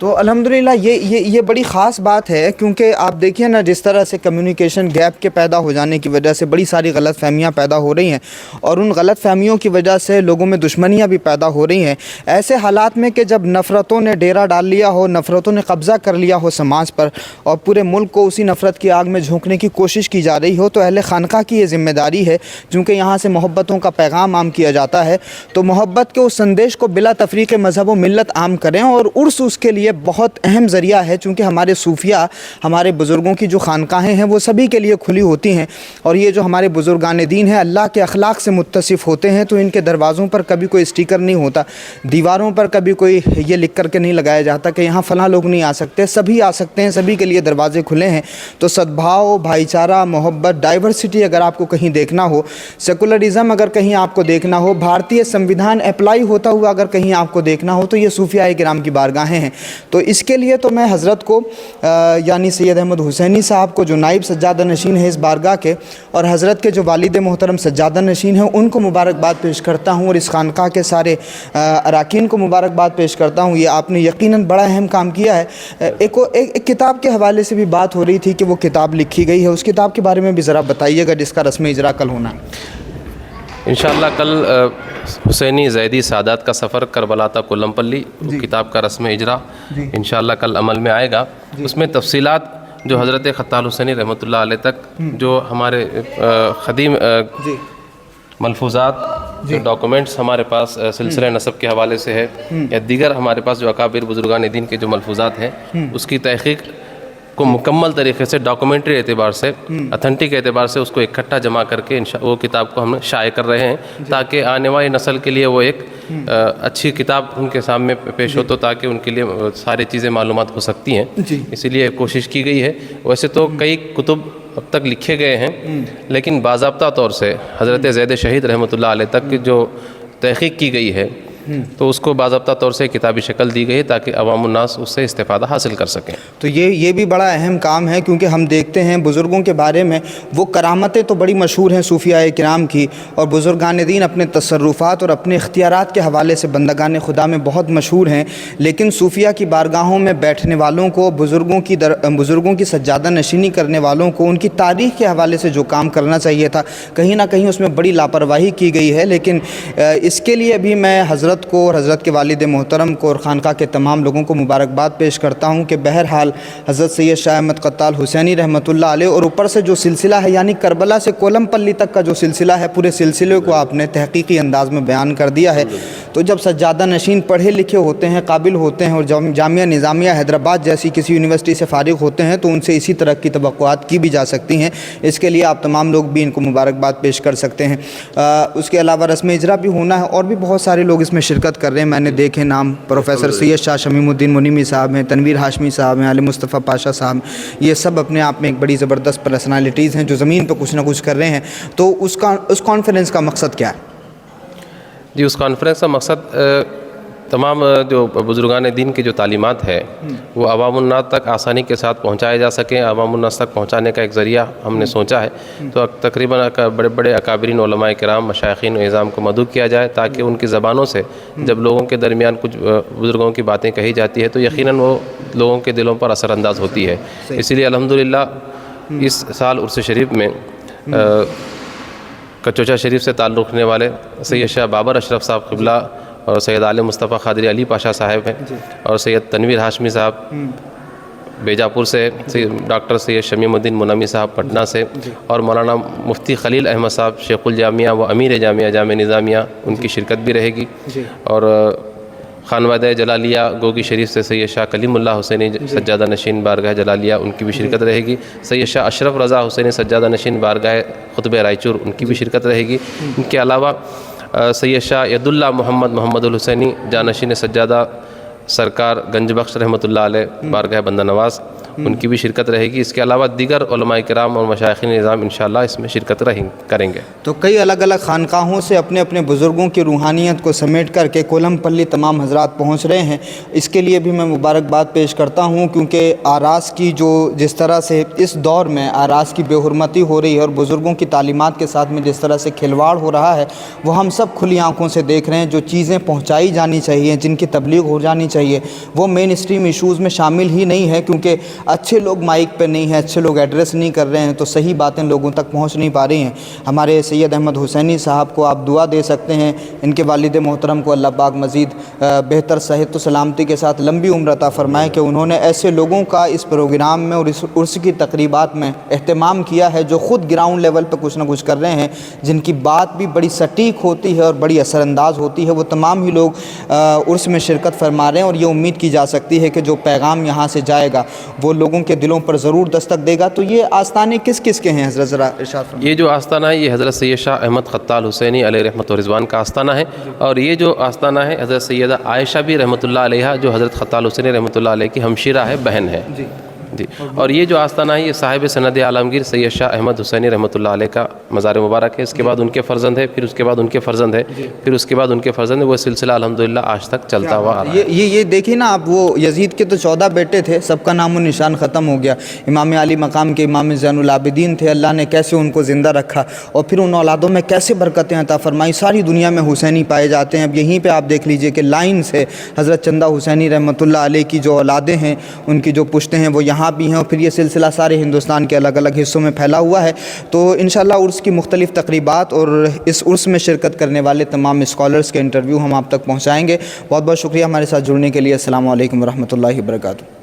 تو الحمدللہ یہ بڑی خاص بات ہے، کیونکہ آپ دیکھیں نا جس طرح سے کمیونیکیشن گیپ کے پیدا ہو جانے کی وجہ سے بڑی ساری غلط فہمیاں پیدا ہو رہی ہیں، اور ان غلط فہمیوں کی وجہ سے لوگوں میں دشمنیاں بھی پیدا ہو رہی ہیں۔ ایسے حالات میں کہ جب نفرتوں نے ڈیرا ڈال لیا ہو، نفرتوں نے قبضہ کر لیا ہو سماج پر، اور پورے ملک کو اسی نفرت کی آگ میں جھونکنے کی کوشش کی جا رہی ہو، تو اہل خانقاہ کی یہ ذمہ داری ہے، چونکہ یہاں سے محبتوں کا پیغام عام کیا جاتا ہے، تو محبت کے اس سندیش کو بلا تفریق مذہب و ملت عام کریں۔ اور عرس اس کے لیے بہت اہم ذریعہ ہے، چونکہ ہمارے صوفیہ، ہمارے بزرگوں کی جو خانقاہیں ہیں وہ سبھی کے لیے کھلی ہوتی ہیں، اور یہ جو ہمارے بزرگان دین ہیں اللہ کے اخلاق سے متصف ہوتے ہیں، تو ان کے دروازوں پر کبھی کوئی اسٹیکر نہیں ہوتا، دیواروں پر کبھی کوئی یہ لکھ کر کے نہیں لگایا جاتا کہ یہاں فلاں لوگ نہیں آ سکتے، سبھی آ سکتے ہیں، سبھی کے لیے دروازے کھلے ہیں۔ تو سدبھاؤ، بھائی چارہ، محبت، ڈائیورسٹی اگر آپ کو کہیں دیکھنا ہو، سیکولرزم اگر کہیں آپ کو دیکھنا ہو، بھارتیہ سمویدھان اپلائی ہوتا ہوا اگر کہیں آپ کو دیکھنا ہو، تو یہ صوفیاء کرام کی بارگاہیں ہیں۔ تو اس کے لیے تو میں حضرت کو یعنی سید احمد حسینی صاحب کو جو نائب سجادہ نشین ہے اس بارگاہ کے، اور حضرت کے جو والد محترم سجادہ نشین ہیں ان کو مبارکباد پیش کرتا ہوں، اور اس خانقاہ کے سارے اراکین کو مبارکباد پیش کرتا ہوں۔ یہ آپ نے یقیناً بڑا اہم کام کیا ہے۔ ایک کتاب کے حوالے سے بھی بات ہو رہی تھی کہ وہ کتاب لکھی گئی ہے، اس کتاب کے بارے میں بھی ذرا بتائیے گا جس کا رسم اجرا کل ہونا ہے۔ انشاءاللہ کل حسینی زیدی سادات کا سفر کربلا تا کولم پلی کتاب کا رسم اجرا انشاءاللہ کل عمل میں آئے گا۔ اس میں تفصیلات جو حضرت خطال حسینی رحمۃ اللہ علیہ تک جو ہمارے قدیم ملفوظات جو ڈاکومنٹس ہمارے پاس سلسلہ نسب کے حوالے سے ہے، یا دیگر ہمارے پاس جو اکابر بزرگان دین کے جو ملفوظات ہیں، اس کی تحقیق کو مکمل طریقے سے ڈاکومنٹری اعتبار سے، اتھینٹک اعتبار سے اس کو اکٹھا جمع کر کے وہ کتاب کو ہم شائع کر رہے ہیں، تاکہ آنے والی نسل کے لیے وہ ایک اچھی کتاب ان کے سامنے پیش ہو، تو تاکہ ان کے لیے ساری چیزیں معلومات ہو سکتی ہیں، اسی لیے کوشش کی گئی ہے۔ ویسے تو کئی کتب اب تک لکھے گئے ہیں، لیکن باضابطہ طور سے حضرت زید شہید رحمۃ اللہ علیہ تک جو تحقیق کی گئی ہے، تو اس کو باضابطہ طور سے کتابی شکل دی گئی ہے تاکہ عوام الناس اس سے استفادہ حاصل کر سکیں۔ تو یہ بھی بڑا اہم کام ہے، کیونکہ ہم دیکھتے ہیں بزرگوں کے بارے میں وہ کرامتیں تو بڑی مشہور ہیں صوفیاء کرام کی، اور بزرگان دین اپنے تصرفات اور اپنے اختیارات کے حوالے سے بندگان خدا میں بہت مشہور ہیں، لیکن صوفیاء کی بارگاہوں میں بیٹھنے والوں کو، بزرگوں کی سجادہ نشینی کرنے والوں کو ان کی تاریخ کے حوالے سے جو کام کرنا چاہیے تھا، کہیں نہ کہیں اس میں بڑی لاپرواہی کی گئی ہے۔ لیکن اس کے لیے بھی میں حضرت کو اور حضرت کے والد محترم کو اور خانقاہ کے تمام لوگوں کو مبارکباد پیش کرتا ہوں کہ بہرحال حضرت سید شاہ احمد قتال حسینی رحمۃ اللہ علیہ، اور اوپر سے جو سلسلہ ہے یعنی کربلا سے کولم پلی تک کا جو سلسلہ ہے، پورے سلسلے کو آپ نے تحقیقی انداز میں بیان کر دیا ہے۔ تو جب سجادہ نشین پڑھے لکھے ہوتے ہیں، قابل ہوتے ہیں، اور جامعہ نظامیہ حیدرآباد جیسی کسی یونیورسٹی سے فارغ ہوتے ہیں، تو ان سے اسی طرح کی توقعات کی بھی جا سکتی ہیں۔ اس کے لیے آپ تمام لوگ بھی ان کو مبارکباد پیش کر سکتے ہیں۔ اس کے علاوہ رسم اجرا بھی ہونا ہے، اور بھی بہت سارے لوگ اس میں شرکت کر رہے ہیں، میں نے دیکھے نام، پروفیسر سید شاہ شمیم الدین منیمی صاحب ہیں، تنویر ہاشمی صاحب ہیں، علی مصطفیٰ پاشا صاحب، یہ سب اپنے آپ میں ایک بڑی زبردست پرسنالٹیز ہیں جو زمین پہ کچھ نہ کچھ کر رہے ہیں۔ تو اس کانفرنس کا مقصد کیا ہے؟ جی، اس کانفرنس کا مقصد تمام جو بزرگان دین کی جو تعلیمات ہے وہ عوام الناس تک آسانی کے ساتھ پہنچائے جا سکیں، عوام الناس تک پہنچانے کا ایک ذریعہ ہم نے سوچا ہے۔ تو تقریباً بڑے بڑے اکابرین علماء کرام، مشائخین و اعظام کو مدعو کیا جائے، تاکہ ان کی زبانوں سے جب لوگوں کے درمیان کچھ بزرگوں کی باتیں کہی جاتی ہے تو یقیناً وہ لوگوں کے دلوں پر اثر انداز ہوتی ہے۔ اسی لیے الحمدللہ اس سال عرس شریف میں کچوچا شریف سے تعلق رکھنے والے سید شاہ بابر اشرف صاحب قبلہ اور سید عالم مصطفیٰ قادری علی پاشا صاحب ہیں، اور سید تنویر ہاشمی صاحب بیجاپور سے، ڈاکٹر سید شمیم الدین منیمی صاحب پٹنہ سے، اور مولانا مفتی خلیل احمد صاحب شیخ الجامعہ و امیر جامعہ جامع نظامیہ، ان کی شرکت بھی رہے گی۔ اور خانوادہ جلالیہ گوگی شریف سے سید شاہ کلیم اللہ حسینی سجادہ نشین بارگاہ جلالیہ، ان کی بھی شرکت رہے گی۔ سید شاہ اشرف رضا حسینی سجادہ نشین بارگاہ قطب رائچور، ان کی بھی شرکت رہے گی۔ ان کے علاوہ سید شاہ ید اللہ محمد الحسینی جانشین سجادہ سرکار گنج بخش رحمۃ اللہ علیہ بارگاہ بندہ نواز، ان کی بھی شرکت رہے گی. اس کے علاوہ دیگر علماء کرام اور مشائخین نظام انشاءاللہ اس میں شرکت کریں گے. تو کئی الگ الگ خانقاہوں سے اپنے اپنے بزرگوں کی روحانیت کو سمیٹ کر کے کولم پلی تمام حضرات پہنچ رہے ہیں. اس کے لیے بھی میں مبارکباد پیش کرتا ہوں، کیونکہ آراز کی جس طرح سے اس دور میں آراز کی بے حرمتی ہو رہی ہے اور بزرگوں کی تعلیمات کے ساتھ میں جس طرح سے کھلواڑ ہو رہا ہے، وہ ہم سب کھلی آنکھوں سے دیکھ رہے ہیں. جو چیزیں پہنچائی جانی چاہیے، جن کی تبلیغ ہو جانی چاہیے، وہ مین اسٹریم ایشوز میں شامل ہی نہیں ہے، کیونکہ اچھے لوگ مائک پہ نہیں ہیں، اچھے لوگ ایڈریس نہیں کر رہے ہیں، تو صحیح باتیں لوگوں تک پہنچ نہیں پا رہی ہیں. ہمارے سید احمد حسینی صاحب کو آپ دعا دے سکتے ہیں، ان کے والد محترم کو اللہ پاک مزید بہتر صحت و سلامتی کے ساتھ لمبی عمر عطا فرمائے کہ انہوں نے ایسے لوگوں کا اس پروگرام میں اور اس عرس کی تقریبات میں اہتمام کیا ہے جو خود گراؤنڈ لیول پہ کچھ نہ کچھ کر رہے ہیں، جن کی بات بھی بڑی سٹیک ہوتی ہے اور بڑی اثر انداز ہوتی ہے. وہ تمام ہی لوگ عرس میں شرکت فرما رہے ہیں، اور یہ امید کی جا سکتی ہے کہ جو پیغام یہاں سے جائے گا وہ لوگوں کے دلوں پر ضرور دستک دے گا. تو یہ آستانے کس کس کے ہیں حضرت، ذرا ارشاد فرمائیں. یہ جو آستانہ ہے یہ حضرت سید شاہ احمد خطال حسینی علیہ رحمت و رضوان کا آستانہ ہے، اور یہ جو آستانہ ہے حضرت سیدہ عائشہ بھی رحمۃ اللہ علیہ جو حضرت خطال حسینی رحمۃ اللہ علیہ کی ہمشیرہ ہے، بہن ہے. جی. اور یہ جو آستانہ ہے یہ صاحب سند عالمگیر سید شاہ احمد حسینی رحمۃ اللہ علیہ کا مزار مبارک ہے. اس کے بعد ان کے فرزند ہے، پھر اس کے بعد ان کے فرزند ہے، پھر اس کے بعد ان کے فرزند ہے. وہ سلسلہ الحمدللہ آج تک چلتا ہوا آ رہا ہے. یہ دیکھیں نا آپ، وہ یزید کے تو 14 بیٹے تھے، سب کا نام و نشان ختم ہو گیا. امام علی مقام کے امام زین العابدین تھے، اللہ نے کیسے ان کو زندہ رکھا اور پھر ان اولادوں میں کیسے برکتیں عطا فرمائی. ساری دنیا میں حسینی پائے جاتے ہیں. اب یہیں پہ آپ دیکھ لیجئے کہ لائن سے حضرت چندہ حسینی رحمۃ اللہ علیہ کی جو اولادیں ہیں، ان کی جو پشتیں ہیں وہ یہاں بھی ہیں، اور پھر یہ سلسلہ سارے ہندوستان کے الگ الگ حصوں میں پھیلا ہوا ہے. تو انشاءاللہ عرس کی مختلف تقریبات اور اس عرس میں شرکت کرنے والے تمام اسکالرز کے انٹرویو ہم آپ تک پہنچائیں گے. بہت بہت شکریہ ہمارے ساتھ جڑنے کے لیے. السلام علیکم ورحمۃ اللہ وبرکاتہ.